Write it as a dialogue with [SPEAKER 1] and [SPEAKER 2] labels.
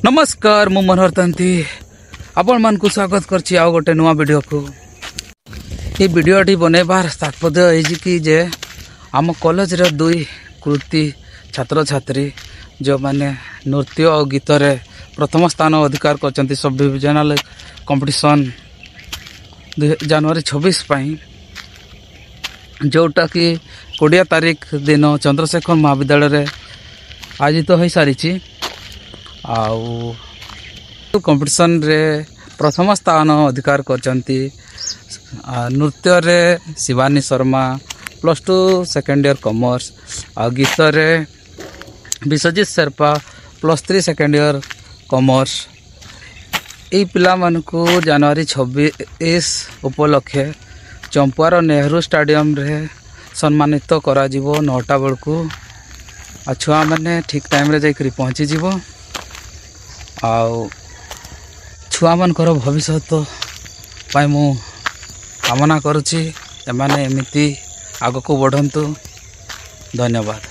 [SPEAKER 1] नमस्कार मु मनोहर तंती आपण मान को स्वागत करछि आ गोटे नुआ वीडियो को। ये वीडियोटी बनैबार तात्पर्य है कि जे आम कॉलेज रे दुई कृति छात्र छात्री जो माने नृत्य और गीत रे प्रथम स्थान अधिकार करछन्ती सब डिविजनल कंपटीशन जनवरी 26 पाई जोटा कि 20 तारीख दिन चंद्रशेखर महाविद्यालय रे आयोजित हो सारी कंपटीशन रे प्रथम स्थान अधिकार करछन्ती नृत्य रे Shivani Sharma +2 second year commerce आ गीत रे Biswajit Sherpa +3 second year commerce. ये पिला मानकु जनवरी 26 उपलक्षे चंपार नेहरू स्टेडियम रे सम्मानित करा जिवो 9टा बेलकु आ छुआ माने ठीक टाइम रे जाई पहुँची जिवो आउ छुआ मानकर भविष्य पाई मु कामना करुछि एमाने एमिति आगको बढ़ंतु। धन्यवाद।